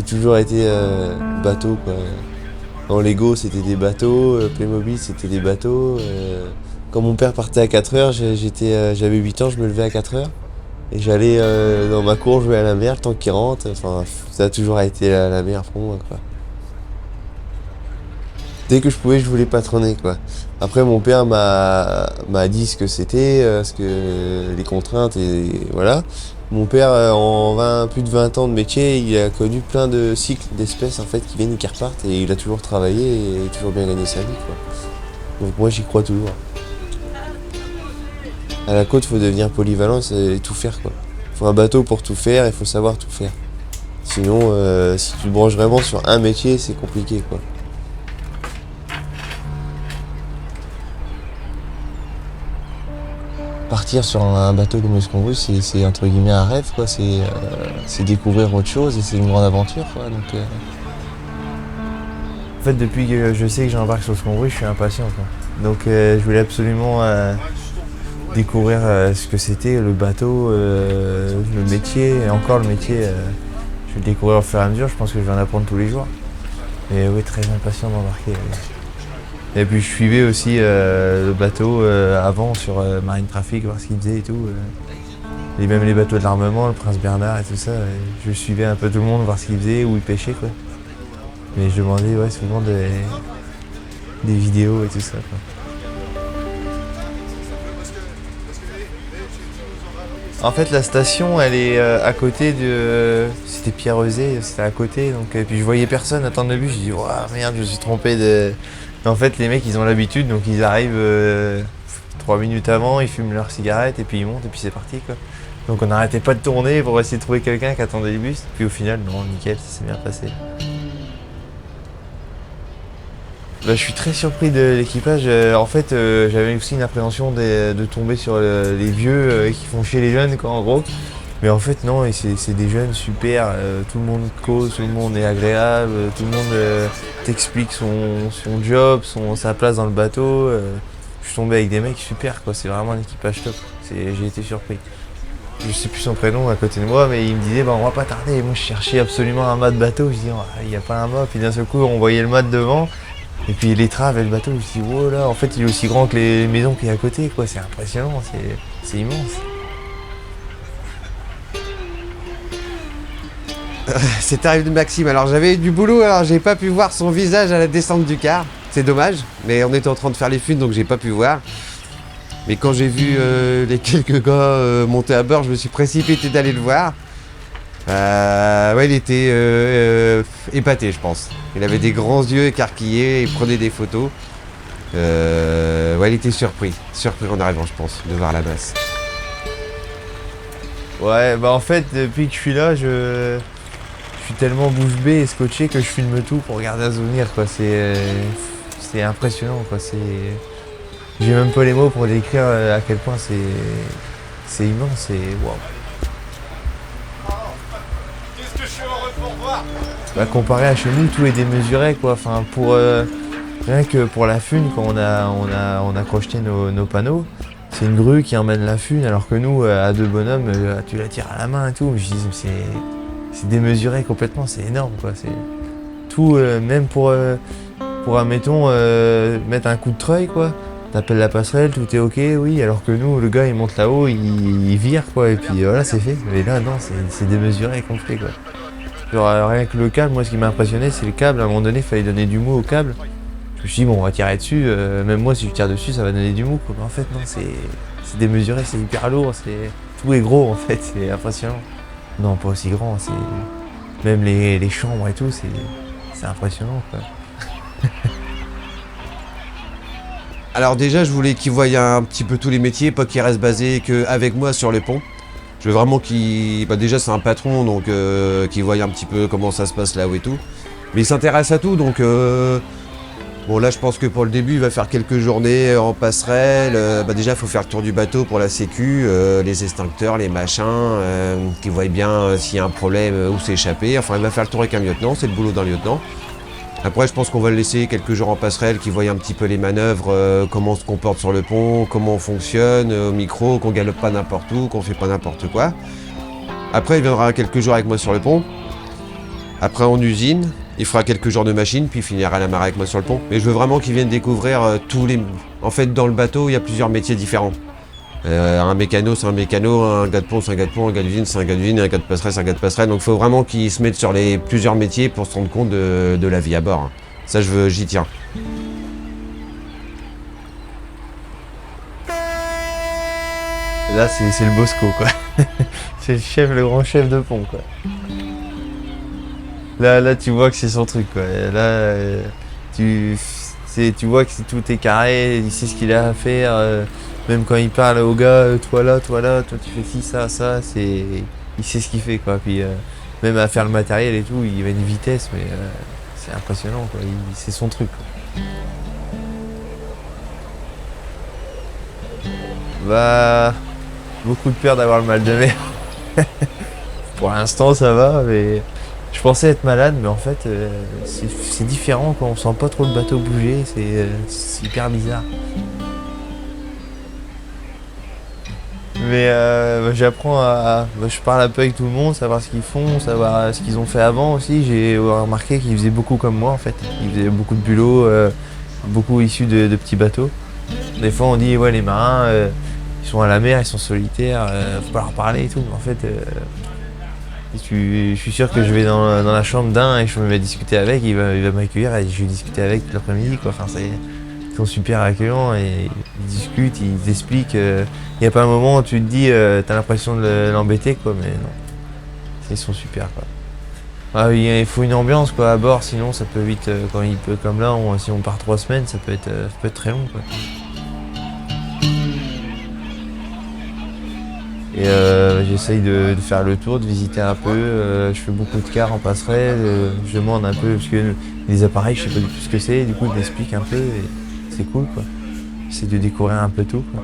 J'ai toujours été bateau, quoi. En Lego, c'était des bateaux, Playmobil, c'était des bateaux. Quand mon père partait à 4 heures, j'avais 8 ans, je me levais à 4 heures. Et j'allais dans ma cour jouer à la mer tant qu'il rentre. Enfin, ça a toujours été la mer pour moi, quoi. Dès que je pouvais, je voulais patronner, quoi. Après, mon père m'a dit ce que c'était, ce que les contraintes et voilà. Mon père, plus de 20 ans de métier, il a connu plein de cycles d'espèces en fait qui viennent et qui repartent et il a toujours travaillé et toujours bien gagné sa vie, quoi. Donc moi, j'y crois toujours. À la côte, faut devenir polyvalent et tout faire, quoi. Faut un bateau pour tout faire, il faut savoir tout faire. Sinon, si tu te branches vraiment sur un métier, c'est compliqué, quoi. Partir sur un bateau comme le Scombrus, c'est entre guillemets un rêve, quoi. C'est découvrir autre chose et c'est une grande aventure, quoi. Donc, En fait, depuis que je sais que j'embarque sur le Scombrus, je suis impatient, quoi. Donc, je voulais absolument découvrir ce que c'était le bateau, le métier, et encore le métier. Je vais le découvrir au fur et à mesure. Je pense que je vais en apprendre tous les jours. Et oui, très impatient d'embarquer. Et puis je suivais aussi le bateau avant sur Marine Traffic, voir ce qu'il faisait et tout. Et même les bateaux de l'armement, le Prince Bernard et tout ça. Et je suivais un peu tout le monde, voir ce qu'il faisait, où il pêchait, quoi. Mais je demandais souvent des vidéos et tout ça, quoi. En fait, la station, elle est à côté de... C'était Pierre-Eusé, c'était à côté. Donc, et puis je voyais personne attendre le bus. Je dis, waouh, merde, je me suis trompé de... Mais en fait, les mecs, ils ont l'habitude, donc ils arrivent 3 minutes avant, ils fument leur cigarette et puis ils montent et puis c'est parti, quoi. Donc on n'arrêtait pas de tourner pour essayer de trouver quelqu'un qui attendait le bus. Puis au final, non, nickel, ça s'est bien passé. Bah, je suis très surpris de l'équipage. En fait, j'avais aussi une appréhension de tomber sur les vieux qui font chier les jeunes, quoi, en gros. Mais en fait, non, et c'est des jeunes super. Tout le monde cause, tout le monde est agréable, tout le monde t'explique son job, sa place dans le bateau. Je suis tombé avec des mecs super, quoi. C'est vraiment un équipage top. J'ai été surpris. Je sais plus son prénom à côté de moi, mais il me disait, bah, on va pas tarder. Et moi, je cherchais absolument un mât de bateau. Je dis, il n'y a pas un mât. Puis d'un seul coup, on voyait le mât devant. Et puis l'étrave et le bateau, je me suis dit, oh là, en fait, il est aussi grand que les maisons qu'il y a à côté, quoi. C'est impressionnant, c'est immense. C'est arrivé de Maxime. Alors j'avais du boulot, alors j'ai pas pu voir son visage à la descente du car. C'est dommage, mais on était en train de faire les funes, donc j'ai pas pu voir. Mais quand j'ai vu les quelques gars monter à bord, je me suis précipité d'aller le voir. Ouais, il était épaté, je pense. Il avait des grands yeux écarquillés, il prenait des photos. Ouais, il était surpris en arrivant, je pense, de voir la masse. Ouais, bah en fait, depuis que je suis là, je suis tellement bouche bée et scotché que je filme tout pour garder un souvenir, quoi. C'est impressionnant, quoi. J'ai même pas les mots pour décrire à quel point c'est immense et waouh. Bah, comparé à chez nous, tout est démesuré, quoi. Enfin, rien que pour la fune, quand on a crocheté nos panneaux, c'est une grue qui emmène la fune, alors que nous, à deux bonhommes, tu la tires à la main et tout. Je dis, c'est démesuré complètement, c'est énorme, quoi. C'est tout, même pour admettons, mettre un coup de treuil, quoi. T'appelles la passerelle, tout est ok, oui, alors que nous, le gars, il monte là-haut, il vire, quoi, et puis voilà, c'est fait. Mais là, non, c'est démesuré et complet, quoi. Genre, rien que le câble, moi, ce qui m'a impressionné, c'est le câble. À un moment donné, il fallait donner du mou au câble. Je me suis dit, bon, on va tirer dessus. Même moi, si je tire dessus, ça va donner du mou, quoi. Mais en fait, non, c'est démesuré, c'est hyper lourd. Tout est gros, en fait. C'est impressionnant. Non, pas aussi grand. Même les chambres et tout, c'est impressionnant, quoi. Alors déjà, je voulais qu'il voie un petit peu tous les métiers, pas qu'il reste basé qu'avec moi sur les ponts. Je veux vraiment qu'il... Bah déjà, c'est un patron, donc qu'il voie un petit peu comment ça se passe là-haut et tout. Mais il s'intéresse à tout, donc... Bon, là, je pense que pour le début, il va faire quelques journées en passerelle. Bah déjà, il faut faire le tour du bateau pour la sécu, les extincteurs, les machins, qu'il voie bien s'il y a un problème, où s'échapper. Enfin, il va faire le tour avec un lieutenant, c'est le boulot d'un lieutenant. Après, je pense qu'on va le laisser quelques jours en passerelle, qu'il voie un petit peu les manœuvres, comment on se comporte sur le pont, comment on fonctionne au micro, qu'on galope pas n'importe où, qu'on fait pas n'importe quoi. Après, il viendra quelques jours avec moi sur le pont. Après en usine, il fera quelques jours de machine, puis il finira à la marée avec moi sur le pont. Mais je veux vraiment qu'il vienne découvrir tous les... En fait, dans le bateau, il y a plusieurs métiers différents. Un mécano, c'est un mécano, un gars de pont, c'est un gars de pont, un gars d'usine, c'est un gars d'usine, un gars de passerelle, c'est un gars de passerelle. Donc il faut vraiment qu'il se mette sur les plusieurs métiers pour se rendre compte de la vie à bord. Ça, j'y tiens. Là, c'est le Bosco, quoi. C'est le chef, le grand chef de pont, quoi. Là, tu vois que c'est son truc, quoi. Là, tu vois que tout est carré, il sait ce qu'il a à faire. Même quand il parle au gars, toi là, toi tu fais ci, ça, il sait ce qu'il fait, quoi. Puis même à faire le matériel et tout, il a une vitesse, mais c'est impressionnant, quoi. C'est son truc, quoi. Bah, beaucoup de peur d'avoir le mal de mer. Pour l'instant, ça va, mais je pensais être malade, mais en fait, c'est différent, quoi. On sent pas trop le bateau bouger, c'est hyper bizarre. Mais j'apprends je parle un peu avec tout le monde, savoir ce qu'ils font, savoir ce qu'ils ont fait avant aussi. J'ai remarqué qu'ils faisaient beaucoup comme moi, en fait. Ils faisaient beaucoup de bulot, beaucoup issus de petits bateaux. Des fois, on dit, ouais, les marins, ils sont à la mer, ils sont solitaires, faut pas leur parler et tout. En fait, je suis sûr que je vais dans la chambre d'un et je me mets à discuter avec, il va m'accueillir et je vais discuter avec toute l'après-midi, quoi. Enfin, ils sont super accueillants et ils discutent, ils expliquent. Il n'y a pas un moment où tu te dis, t'as l'impression de l'embêter, quoi, mais non. Ils sont super, quoi. Ah, il faut une ambiance, quoi, à bord, sinon ça peut vite, quand il pleut comme là, si on part 3 semaines, ça peut être très long, quoi. Et j'essaye de faire le tour, de visiter un peu. Je fais beaucoup de cars en passerelle. Je demande un peu, parce que les appareils, je sais pas du tout ce que c'est. Du coup, je m'explique un peu et c'est cool, quoi. J'essaie de découvrir un peu tout, quoi.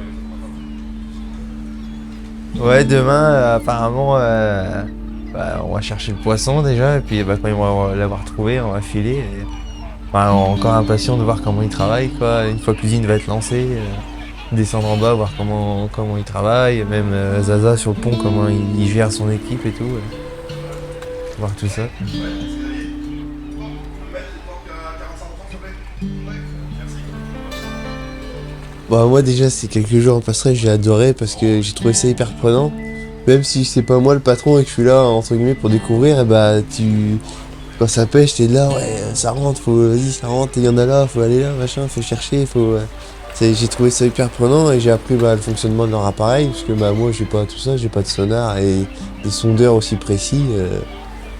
Ouais, demain, apparemment, on va chercher le poisson déjà. Et puis quand ils vont l'avoir trouvé, on va filer. Encore impatient de voir comment ils travaillent, quoi. Une fois que l'usine va être lancée. Descendre en bas, voir comment il travaille, même Zaza sur le pont, comment il gère son équipe et tout. Voir tout ça. Bah moi déjà c'est quelques jours en passerelle, j'ai adoré parce que j'ai trouvé ça hyper prenant. Même si c'est pas moi le patron et que je suis là entre guillemets pour découvrir, et bah quand ça pêche t'es là, ouais ça rentre, vas-y ça rentre, il y en a là, faut aller là, machin, faut chercher, j'ai trouvé ça hyper prenant et j'ai appris le fonctionnement de leur appareil parce que moi j'ai pas tout ça, j'ai pas de sonar et des sondeurs aussi précis.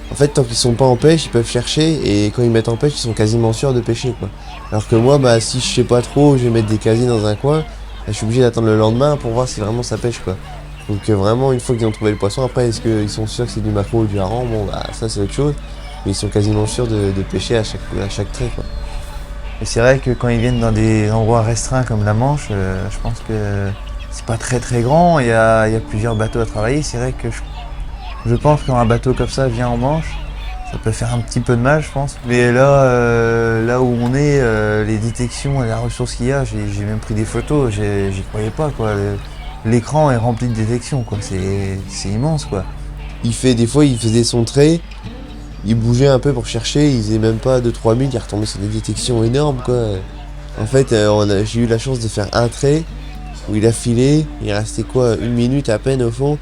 En fait tant qu'ils sont pas en pêche ils peuvent chercher et quand ils mettent en pêche ils sont quasiment sûrs de pêcher, quoi. Alors que moi si je sais pas trop, je vais mettre des casiers dans un coin, je suis obligé d'attendre le lendemain pour voir si vraiment ça pêche, quoi. Donc vraiment une fois qu'ils ont trouvé le poisson, après est-ce qu'ils sont sûrs que c'est du maquereau ou du hareng, bon ça c'est autre chose, mais ils sont quasiment sûrs de pêcher à chaque trait, quoi. Et c'est vrai que quand ils viennent dans des endroits restreints comme la Manche, je pense que c'est pas très très grand, il y a plusieurs bateaux à travailler. C'est vrai que je pense que quand un bateau comme ça vient en Manche, ça peut faire un petit peu de mal, je pense. Mais là où on est, les détections et la ressource qu'il y a, j'ai même pris des photos, j'y croyais pas, quoi. L'écran est rempli de détections, quoi. C'est immense, quoi. Des fois il faisait son trait. Il bougeait un peu pour chercher, il faisait même pas 2-3 minutes, il retombait sur des détections énormes, quoi. En fait, j'ai eu la chance de faire un trait où il a filé, il restait quoi, 1 minute à peine au fond.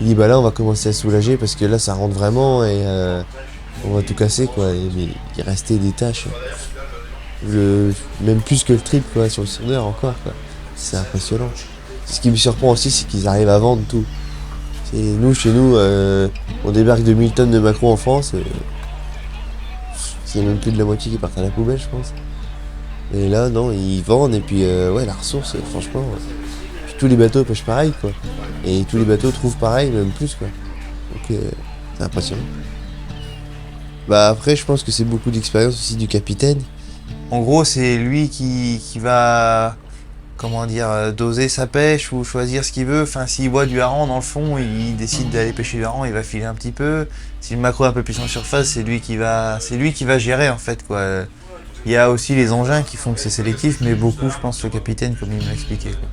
Il dit bah là on va commencer à soulager parce que là ça rentre vraiment et on va tout casser, quoi. Mais il restait des tâches, même plus que le triple, quoi, sur le sondeur encore, quoi. C'est impressionnant. Ce qui me surprend aussi c'est qu'ils arrivent à vendre tout. Chez nous, on débarque de 1000 tonnes de maquereaux en France. C'est même plus de la moitié qui partent à la poubelle, je pense. Et là, non, ils vendent. Et puis, la ressource, franchement, tous les bateaux pêchent pareil, quoi. Et tous les bateaux trouvent pareil, même plus, quoi. Donc, c'est impressionnant. Après, je pense que c'est beaucoup d'expérience aussi du capitaine. En gros, c'est lui qui va... doser sa pêche ou choisir ce qu'il veut. Enfin, s'il voit du hareng dans le fond, il décide d'aller pêcher du hareng, il va filer un petit peu. Si le maquereau est un peu plus en surface, c'est lui qui va gérer, en fait, quoi. Il y a aussi les engins qui font que c'est sélectif, mais beaucoup, je pense, le capitaine, comme il m'a expliqué, quoi.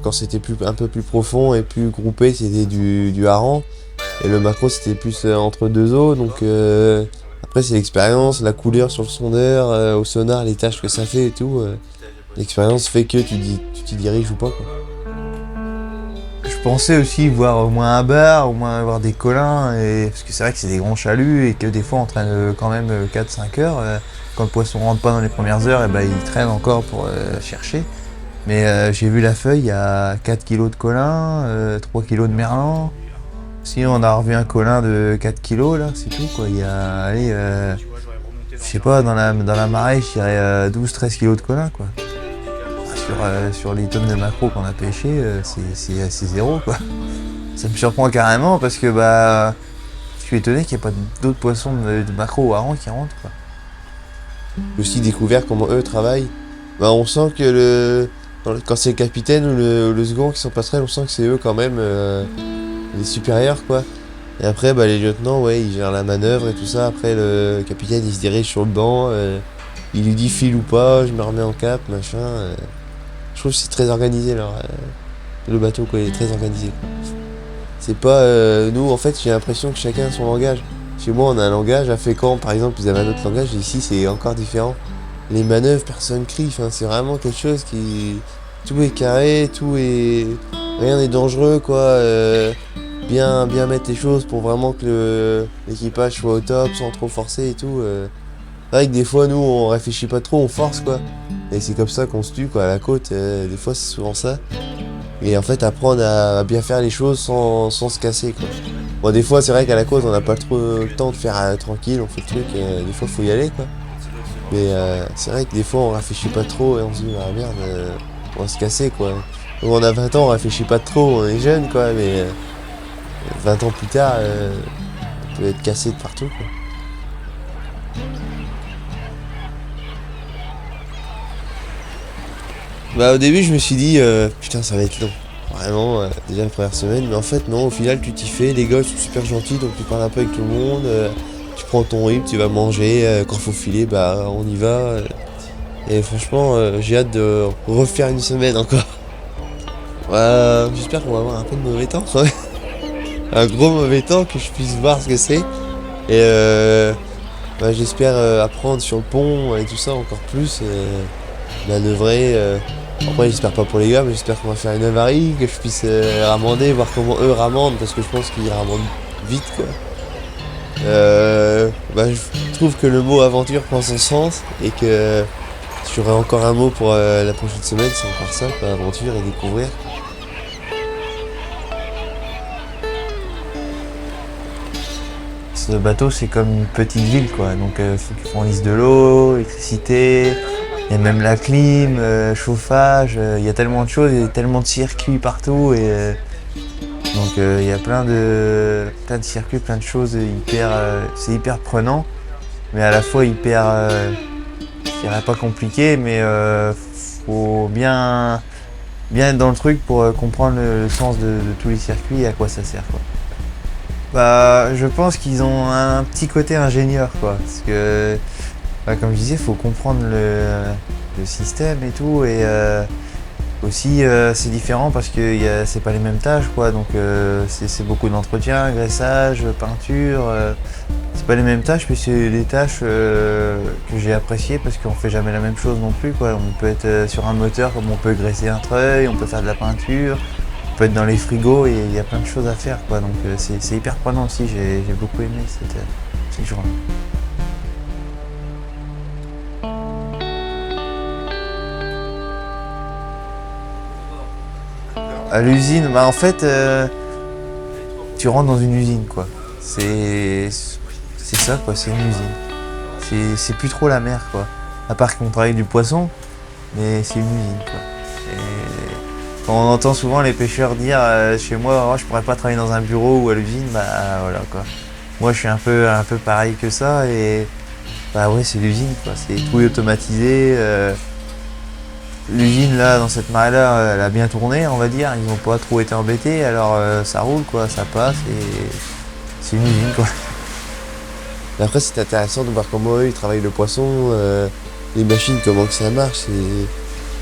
Quand c'était un peu plus profond et plus groupé, c'était du hareng. Et le maquereau, c'était plus entre deux eaux, donc Après c'est l'expérience, la couleur sur le sondeur, au sonar, les tâches que ça fait et tout. L'expérience fait que tu t'y diriges ou pas quoi. Je pensais aussi voir au moins un bar, au moins avoir des collins, parce que c'est vrai que c'est des grands chaluts et que des fois on traîne quand même 4-5 heures. Quand le poisson rentre pas dans les premières heures, et ben il traîne encore pour chercher. Mais j'ai vu la feuille, il y a 4 kilos de collin, 3 kilos de merlan. Sinon on a revu un collin de 4 kilos là, c'est tout quoi. Il y a, allez, je sais pas, dans la marée, je dirais 12-13 kilos de collin quoi. Sur les tonnes de maquereaux qu'on a pêché, c'est zéro quoi. Ça me surprend carrément parce que bah je suis étonné qu'il n'y ait pas d'autres poissons de maquereaux ou harengs qui rentrent quoi. J'ai aussi découvert comment eux travaillent. Bah, on sent que quand c'est le capitaine ou le second qui sont passerelles, on sent que c'est eux quand même les supérieurs quoi. Et après bah, les lieutenants ouais ils gèrent la manœuvre et tout ça. Après le capitaine il se dirige sur le banc, il lui dit file ou pas, je me remets en cap, machin. Je trouve que c'est très organisé là. Le bateau quoi, il est très organisé quoi. C'est pas nous en fait j'ai l'impression que chacun a son langage. Chez moi on a un langage, à Fécamp par exemple ils avaient un autre langage, et ici c'est encore différent. Les manœuvres, personne crie, enfin, c'est vraiment quelque chose qui. Tout est carré, rien n'est dangereux quoi. Bien mettre les choses pour vraiment que l'équipage soit au top sans trop forcer et tout. C'est vrai que des fois nous on réfléchit pas trop, on force quoi. Et c'est comme ça qu'on se tue quoi à la côte, des fois c'est souvent ça. Et en fait apprendre à bien faire les choses sans se casser quoi. Bon des fois c'est vrai qu'à la côte on n'a pas trop le temps de faire tranquille, on fait le truc, des fois faut y aller quoi. Mais c'est vrai que des fois on réfléchit pas trop et on se dit ah merde on va se casser quoi. Donc on a 20 ans, on réfléchit pas trop, on est jeune quoi, mais 20 ans plus tard on peut être cassé de partout quoi. Bah au début je me suis dit putain ça va être long. Vraiment, déjà la première semaine, mais en fait non, au final tu t'y fais, les gars sont super gentils donc tu parles un peu avec tout le monde, tu prends ton rythme, tu vas manger, quand faut filer bah on y va. Et franchement j'ai hâte de refaire une semaine encore. J'espère qu'on va avoir un peu de mauvais temps, ouais. Un gros mauvais temps que je puisse voir ce que c'est. Et j'espère apprendre sur le pont et tout ça encore plus, manœuvrer. Après j'espère pas pour les gars mais j'espère qu'on va faire une avarie, que je puisse ramander, voir comment eux ramandent parce que je pense qu'ils ramandent vite quoi. Je trouve que le mot aventure prend son sens et que si j'aurais encore un mot pour la prochaine semaine c'est encore ça quoi, aventure et découvrir. Ce bateau c'est comme une petite ville quoi, donc faut qu'ils fournissent de l'eau, l'électricité. Il y a même la clim, chauffage, il y a tellement de choses, il y a tellement de circuits partout et donc il y a plein de circuits, plein de choses c'est hyper prenant, mais à la fois hyper, je dirais pas compliqué, mais faut bien être dans le truc pour comprendre le sens de tous les circuits et à quoi ça sert quoi. Bah je pense qu'ils ont un petit côté ingénieur quoi, parce que comme je disais, il faut comprendre le système et tout, et aussi c'est différent parce que c'est pas les mêmes tâches quoi, donc c'est beaucoup d'entretien, graissage, peinture, c'est pas les mêmes tâches mais c'est des tâches que j'ai appréciées parce qu'on fait jamais la même chose non plus quoi. On peut être sur un moteur comme on peut graisser un treuil, on peut faire de la peinture, on peut être dans les frigos et il y a plein de choses à faire quoi, donc c'est hyper prenant aussi, j'ai beaucoup aimé cette journée. À l'usine, bah en fait, tu rentres dans une usine quoi. C'est ça quoi, c'est une usine. C'est plus trop la mer quoi. À part qu'on travaille du poisson, mais c'est une usine quoi. Et quand on entend souvent les pêcheurs dire chez moi, oh, je pourrais pas travailler dans un bureau ou à l'usine, bah voilà quoi. Moi je suis un peu pareil que ça et bah ouais c'est l'usine quoi. C'est tout automatisé. L'usine là, dans cette marée-là, elle a bien tourné, on va dire. Ils n'ont pas trop été embêtés, alors ça roule quoi, ça passe et c'est une usine quoi. Et après c'est intéressant de voir comment eux ils travaillent le poisson, les machines, comment que ça marche,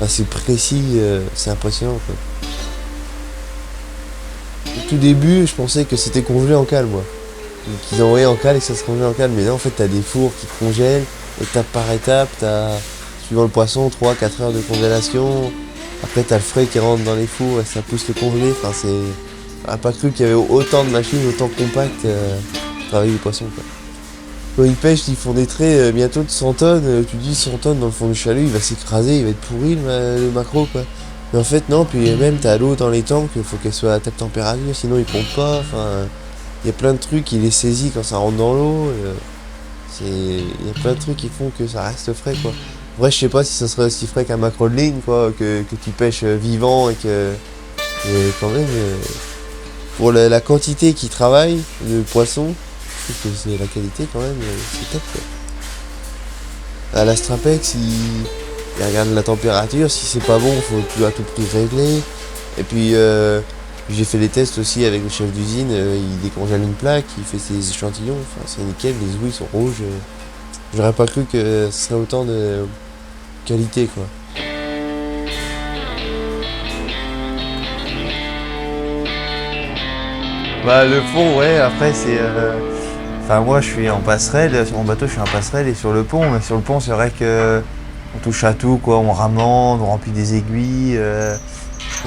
c'est précis, c'est impressionnant quoi. Au tout début, je pensais que c'était congelé en cale moi. qu'ils envoyaient en cale et que ça se congèle en cale. Mais là, en fait, t'as des fours qui congèlent, étape par étape, suivant le poisson, 3-4 heures de congélation. Après, t'as le frais qui rentre dans les fours et ça pousse le congelé. Enfin, j'aurais pas cru qu'il y avait autant de machines, autant compactes pour travailler les poissons, quoi. Quand ils pêchent, ils font des traits bientôt de 100 tonnes. Tu dis 100 tonnes dans le fond du chalut, il va s'écraser, il va être pourri le macro, quoi. Mais en fait, non, puis même t'as l'eau dans les tanks, il faut qu'elle soit à telle température, sinon il pompe pas. Enfin, il y a plein de trucs, il les saisit quand ça rentre dans l'eau. Il y a plein de trucs qui font que ça reste frais, quoi. En vrai, je sais pas si ça serait aussi frais qu'un macro de ligne, quoi, que tu pêches vivant et que. Et quand même, pour la quantité qui travaille, de poisson, je trouve que c'est la qualité quand même, c'est top, quoi. À la Strapex, il regarde la température, si c'est pas bon, tu dois à tout prix régler. Et puis j'ai fait les tests aussi avec le chef d'usine, il décongèle une plaque, il fait ses échantillons, enfin c'est nickel, les ouïes sont rouges. J'aurais pas cru que ce serait autant de qualité, quoi. Bah le pont, ouais, après c'est... Enfin moi je suis en passerelle, sur mon bateau je suis en passerelle et sur le pont, mais sur le pont c'est vrai que on touche à tout, quoi, on ramande, on remplit des aiguilles,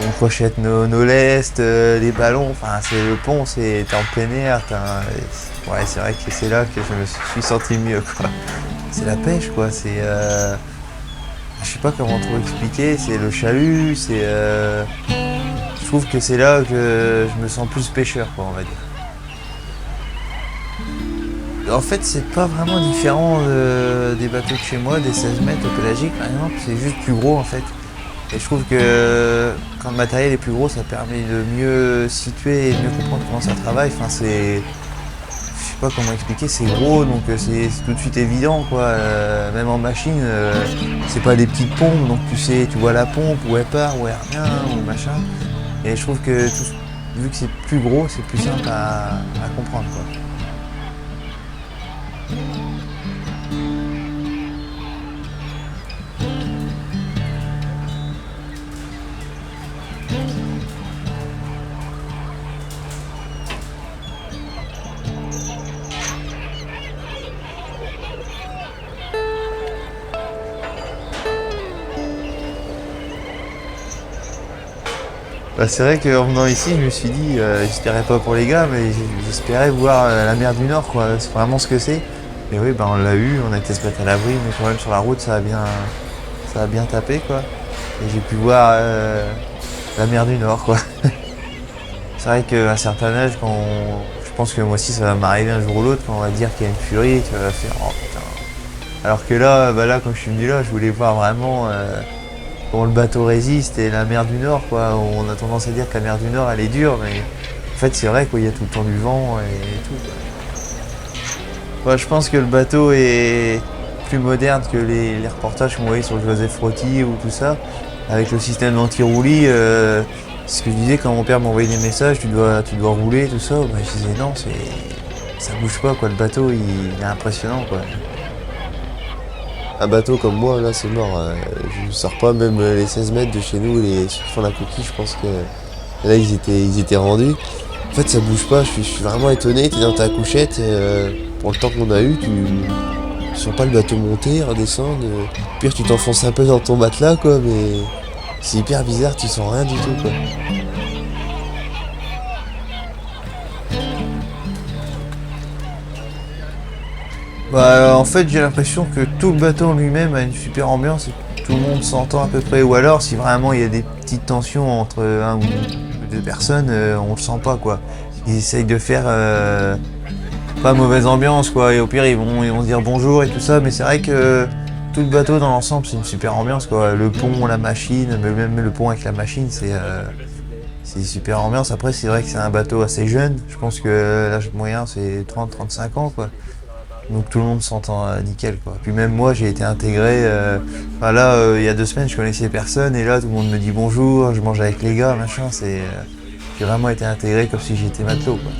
on crochette nos lestes, les ballons, enfin c'est le pont, t'es en plein air, ouais c'est vrai que c'est là que je me suis senti mieux, quoi. C'est la pêche, quoi, je sais pas comment trop expliquer, c'est le chalut, je trouve que c'est là que je me sens plus pêcheur, quoi, on va dire. En fait, c'est pas vraiment différent des bateaux de chez moi, des 16 mètres pélagiques par exemple, c'est juste plus gros en fait. Et je trouve que quand le matériel est plus gros, ça permet de mieux situer et de mieux comprendre comment ça travaille. Enfin, je sais pas comment expliquer, c'est gros donc c'est tout de suite évident, quoi. Même en machine, c'est pas des petites pompes, donc tu vois la pompe, où elle part, où elle revient, ou machin. Et je trouve que vu que c'est plus gros, c'est plus simple à comprendre, quoi. Bah, c'est vrai qu'en venant ici, je me suis dit, j'espérais pas pour les gars, mais j'espérais voir la mer du Nord, quoi. C'est vraiment ce que c'est. Et oui, bah, on l'a eu, on a été se mettre à l'abri, mais quand même sur la route, ça a bien tapé, quoi. Et j'ai pu voir la mer du Nord, quoi. C'est vrai qu'à un certain âge, je pense que moi aussi ça va m'arriver un jour ou l'autre, quand on va dire qu'il y a une furie, tu vas faire oh putain. Alors que là, quand je suis venu là, je voulais voir vraiment comment le bateau résiste et la mer du Nord, quoi. On a tendance à dire que la mer du Nord elle est dure, mais en fait c'est vrai, quoi, il y a tout le temps du vent et tout, quoi. Ouais, je pense que le bateau est plus moderne que les reportages qu'on voyait sur Joseph Rotti ou tout ça, avec le système d'anti-roulis. C'est ce que je disais quand mon père m'envoyait des messages, tu dois rouler, tout ça. Bah, je disais non, ça bouge pas, quoi. Le bateau, il est impressionnant, quoi. Un bateau comme moi, là, c'est mort. Je sors pas, même les 16 mètres de chez nous, ceux qui font la coquille, je pense que là, ils étaient rendus. En fait, ça bouge pas, je suis vraiment étonné. T'es dans ta couchette, pour le temps qu'on a eu, tu sens pas le bateau monter, redescendre. Pire, tu t'enfonces un peu dans ton matelas, quoi, mais c'est hyper bizarre, tu sens rien du tout, quoi. Bah, en fait, j'ai l'impression que tout le bateau en lui-même a une super ambiance et que tout le monde s'entend à peu près. Ou alors, si vraiment il y a des petites tensions entre un ou deux personnes, on le sent pas, quoi. Ils essayent de faire pas mauvaise ambiance, quoi. Et au pire, ils vont se dire bonjour et tout ça. Mais c'est vrai que tout le bateau dans l'ensemble, c'est une super ambiance, quoi. Le pont, la machine, même le pont avec la machine, c'est une super ambiance. Après, c'est vrai que c'est un bateau assez jeune. Je pense que l'âge moyen, c'est 30-35 ans, quoi. Donc tout le monde s'entend nickel, quoi. Puis même moi j'ai été intégré, là il y a 2 semaines je connaissais personne et là tout le monde me dit bonjour, je mange avec les gars, machin, j'ai vraiment été intégré comme si j'étais matelot, quoi.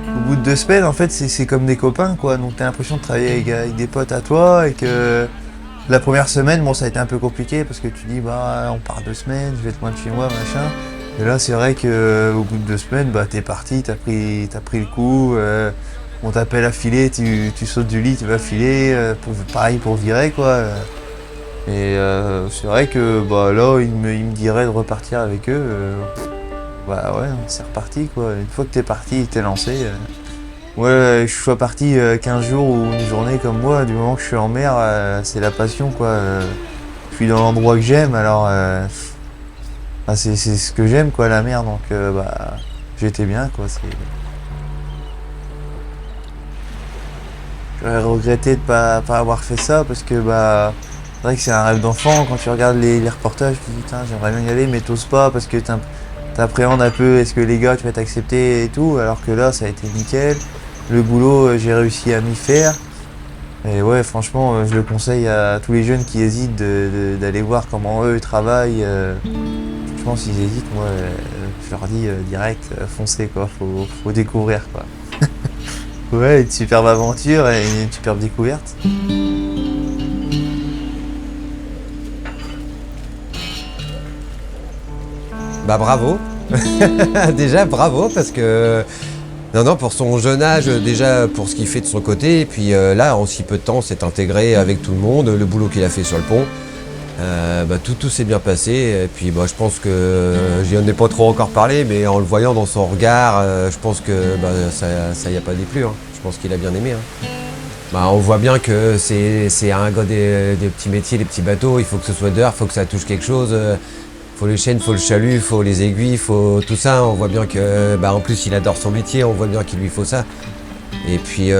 Au bout de 2 semaines en fait c'est comme des copains, quoi, donc t'as l'impression de travailler avec des potes à toi et que la première semaine bon ça a été un peu compliqué parce que tu dis bah on part 2 semaines, je vais être loin de chez moi, machin. Et là, c'est vrai que au bout de 2 semaines, bah, t'es parti, t'as pris le coup, on t'appelle à filer, tu sautes du lit, tu vas filer, pareil pour virer, quoi. Et c'est vrai que bah, là, il me dirait de repartir avec eux. Bah ouais, c'est reparti, quoi. Une fois que t'es parti, t'es lancé. Ouais, je sois parti 15 jours ou une journée comme moi, du moment que je suis en mer, c'est la passion, quoi. Je suis dans l'endroit que j'aime, alors ah, c'est ce que j'aime, quoi, la mer, donc bah j'étais bien, quoi. J'aurais regretté de pas avoir fait ça parce que bah c'est vrai que c'est un rêve d'enfant. Quand tu regardes les reportages, tu te dis putain, j'aimerais bien y aller, mais t'oses pas parce que t'appréhendes un peu, est-ce que les gars tu vas t'accepter et tout, alors que là ça a été nickel. Le boulot, j'ai réussi à m'y faire. Et ouais, franchement, je le conseille à tous les jeunes qui hésitent d'aller voir comment eux ils travaillent. Franchement, s'ils hésitent, moi, je leur dis direct, foncez, quoi. Faut découvrir, quoi. Ouais, une superbe aventure et une superbe découverte. Bah bravo. Déjà bravo parce que non, pour son jeune âge, déjà pour ce qu'il fait de son côté, et puis là en si peu de temps s'est intégré avec tout le monde, le boulot qu'il a fait sur le pont, bah, tout s'est bien passé, et puis bah, je pense que j'y en ai pas trop encore parlé, mais en le voyant dans son regard, je pense que bah, ça y a pas déplu, hein. Je pense qu'il a bien aimé, hein. Bah, on voit bien que c'est un gars des petits métiers, des petits bateaux, il faut que ce soit d'heure, il faut que ça touche quelque chose. Faut les chaînes, faut le chalut, faut les aiguilles, faut tout ça. On voit bien que, bah, en plus, il adore son métier. On voit bien qu'il lui faut ça. Et puis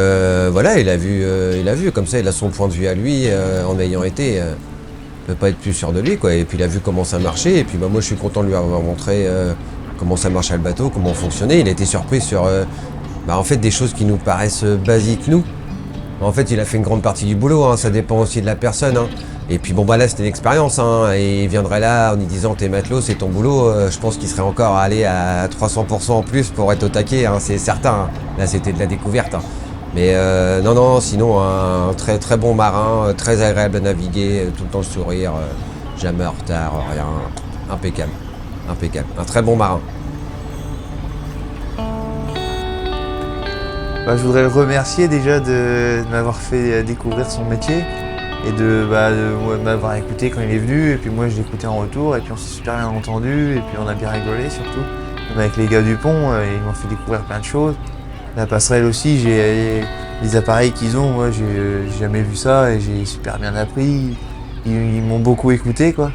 voilà, il a vu comme ça. Il a son point de vue à lui en ayant été. Il peut pas être plus sûr de lui, quoi. Et puis il a vu comment ça marchait. Et puis bah, moi, je suis content de lui avoir montré comment ça marchait le bateau, comment fonctionnait. Il a été surpris sur, bah, en fait, des choses qui nous paraissent basiques nous. En fait, il a fait une grande partie du boulot. Hein. Ça dépend aussi de la personne. Hein. Et puis bon bah là c'était une expérience, hein, et il viendrait là en y disant t'es matelot, c'est ton boulot, je pense qu'il serait encore allé à 300% en plus pour être au taquet, hein, c'est certain, hein. Là c'était de la découverte. Hein. Mais non, sinon un très très bon marin, très agréable à naviguer, tout le temps le sourire, jamais en retard, rien, impeccable, un très bon marin. Bah, je voudrais le remercier déjà de m'avoir fait découvrir son métier et de m'avoir écouté quand il est venu, et puis moi je l'ai écouté en retour, et puis on s'est super bien entendu, et puis on a bien rigolé surtout. Même avec les gars du pont, ils m'ont fait découvrir plein de choses. La passerelle aussi, j'ai les appareils qu'ils ont, moi j'ai jamais vu ça et j'ai super bien appris. Ils m'ont beaucoup écouté, quoi.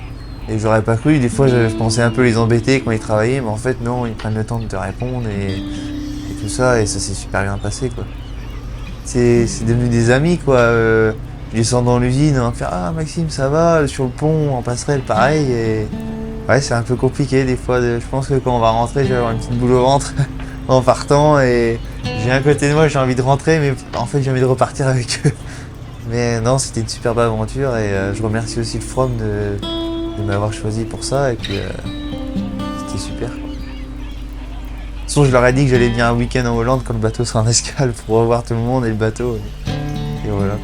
Et j'aurais pas cru, des fois je pensais un peu les embêter quand ils travaillaient, mais en fait non, ils prennent le temps de te répondre et tout ça, et ça s'est super bien passé, quoi. C'est devenu des amis, quoi. Je descends dans l'usine, on va me faire ah Maxime ça va, sur le pont, en passerelle pareil, et ouais c'est un peu compliqué des fois, je pense que quand on va rentrer je vais avoir une petite boule au ventre en partant, et j'ai un côté de moi j'ai envie de rentrer, mais en fait j'ai envie de repartir avec eux. Mais non, c'était une superbe aventure, et je remercie aussi le From de m'avoir choisi pour ça, et puis c'était super, quoi. De toute façon je leur ai dit que j'allais venir un week-end en Hollande quand le bateau sera en escale pour revoir tout le monde et le bateau, et voilà.